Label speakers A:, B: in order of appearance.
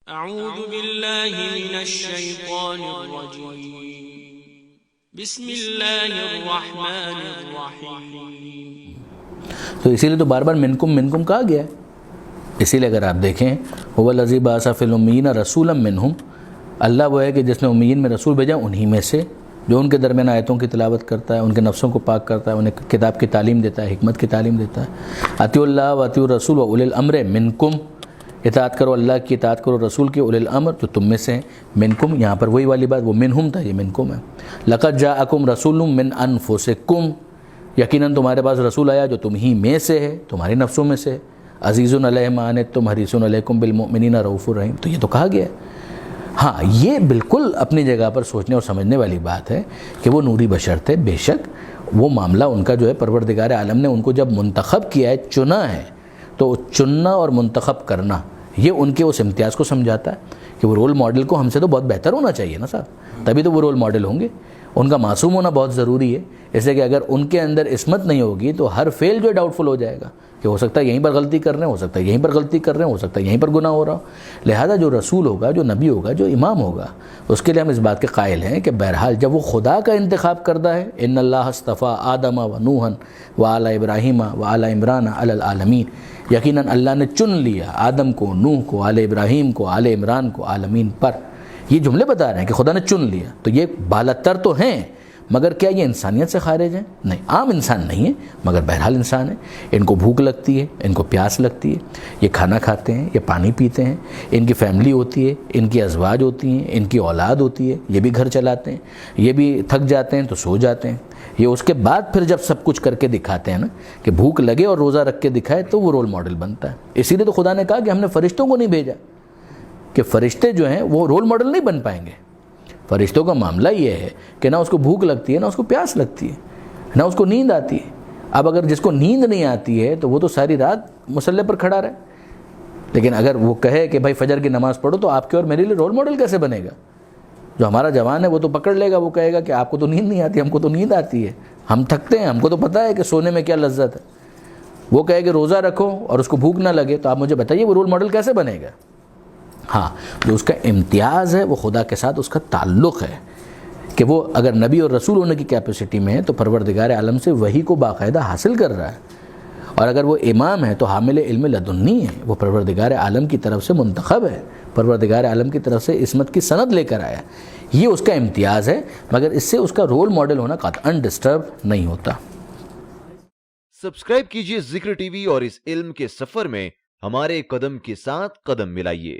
A: اعوذ باللہ من الشیطان الرجیم بسم اللہ الرحمن الرحیم.
B: تو اسی لیے تو بار بار منکم منکم کہا گیا ہے. اسی لیے اگر آپ دیکھیں هو الذی بعث فی الامیین رسولا منہم، اللہ وہ ہے کہ جس نے امیین میں رسول بھیجا انہی میں سے، جو ان کے درمیان آیتوں کی تلاوت کرتا ہے، ان کے نفسوں کو پاک کرتا ہے، انہیں کتاب کی تعلیم دیتا ہے، حکمت کی تعلیم دیتا ہے. اطیعوا اللہ واطیعوا الرسول واولی الامر منکم، اطاعت کرو اللہ کی، اطاعت کرو رسول کی، اولی الامر جو تم میں سے ہیں. منکم یہاں پر وہی والی بات، وہ منہم تھا، یہ منکم ہے. لقد جاءکم رسول من انفسکم، یقیناً تمہارے پاس رسول آیا جو تم ہی میں سے ہے، تمہاری نفسوں میں سے ہے. عزیز علیہ ما عنتم حریص علیکم بالمؤمنین رؤوف الرحیم، تو یہ تو کہا گیا ہے. ہاں یہ بالکل اپنی جگہ پر سوچنے اور سمجھنے والی بات ہے کہ وہ نوری بشر تھے، بے شک وہ معاملہ ان کا جو ہے پروردگار عالم نے ان کو جب منتخب کیا ہے، چنا ہے، تو چننا اور منتخب کرنا یہ ان کے اس امتیاز کو سمجھاتا ہے کہ وہ رول ماڈل کو ہم سے تو بہت بہتر ہونا چاہیے نا صاحب، تبھی تو وہ رول ماڈل ہوں گے. ان کا معصوم ہونا بہت ضروری ہے، اس لیے کہ اگر ان کے اندر عصمت نہیں ہوگی تو ہر فعل جو ہے ڈاؤٹ فل ہو جائے گا کہ ہو سکتا ہے یہیں پر غلطی کر رہے ہیں، ہو سکتا ہے یہیں پر غلطی کر رہے ہیں، ہو سکتا ہے یہیں پر گناہ ہو رہا ہو. لہذا جو رسول ہوگا، جو نبی ہوگا، جو امام ہوگا، اس کے لیے ہم اس بات کے قائل ہیں کہ بہرحال جب وہ خدا کا انتخاب کردہ ہے، ان اللہ اصطفیٰ آدم و نوحا وآل ابراہیم وآل عمران علی العالمین، یقیناً اللہ نے چن لیا آدم کو، نوح کو، آل ابراہیم کو، آل عمران کو عالمین پر. یہ جملے بتا رہے ہیں کہ خدا نے چن لیا، تو یہ بالاتر تو ہیں، مگر کیا یہ انسانیت سے خارج ہیں؟ نہیں، عام انسان نہیں ہے، مگر بہرحال انسان ہے. ان کو بھوک لگتی ہے، ان کو پیاس لگتی ہے، یہ کھانا کھاتے ہیں، یہ پانی پیتے ہیں، ان کی فیملی ہوتی ہے، ان کی ازواج ہوتی ہیں، ان کی اولاد ہوتی ہے، یہ بھی گھر چلاتے ہیں، یہ بھی تھک جاتے ہیں تو سو جاتے ہیں. یہ اس کے بعد پھر جب سب کچھ کر کے دکھاتے ہیں نا کہ بھوک لگے اور روزہ رکھ کے دکھائے تو وہ رول ماڈل بنتا ہے. اسی لیے تو خدا نے کہا کہ ہم نے فرشتوں کو نہیں بھیجا، کہ فرشتے جو ہیں وہ رول ماڈل نہیں بن پائیں گے. فرشتوں کا معاملہ یہ ہے کہ نہ اس کو بھوک لگتی ہے، نہ اس کو پیاس لگتی ہے، نہ اس کو نیند آتی ہے. اب اگر جس کو نیند نہیں آتی ہے تو وہ تو ساری رات مصلی پر کھڑا رہے، لیکن اگر وہ کہے کہ بھائی فجر کی نماز پڑھو تو آپ کے اور میرے لیے رول ماڈل کیسے بنے گا؟ جو ہمارا جوان ہے وہ تو پکڑ لے گا، وہ کہے گا کہ آپ کو تو نیند نہیں آتی، ہم کو تو نیند آتی ہے، ہم تھکتے ہیں، ہم کو تو پتہ ہے کہ سونے میں کیا لذت ہے. وہ کہے کہ روزہ رکھو اور اس کو بھوک نہ لگے، تو آپ مجھے بتائیے وہ رول ماڈل کیسے بنے گا؟ ہاں جو اس کا امتیاز ہے وہ خدا کے ساتھ اس کا تعلق ہے کہ وہ اگر نبی اور رسول ہونے کی کیپیسٹی میں ہے تو پروردگار عالم سے وحی کو باقاعدہ حاصل کر رہا ہے، اور اگر وہ امام ہے تو حامل علم لدنی ہے، وہ پروردگار عالم کی طرف سے منتخب ہے، پروردگار عالم کی طرف سے عصمت کی سند لے کر آیا. یہ اس کا امتیاز ہے، مگر اس سے اس کا رول ماڈل ہونا قطعاً ڈسٹرب نہیں ہوتا.
C: سبسکرائب کیجئے ذکر ٹی وی اور اس علم کے سفر میں ہمارے قدم کے ساتھ قدم ملائیے.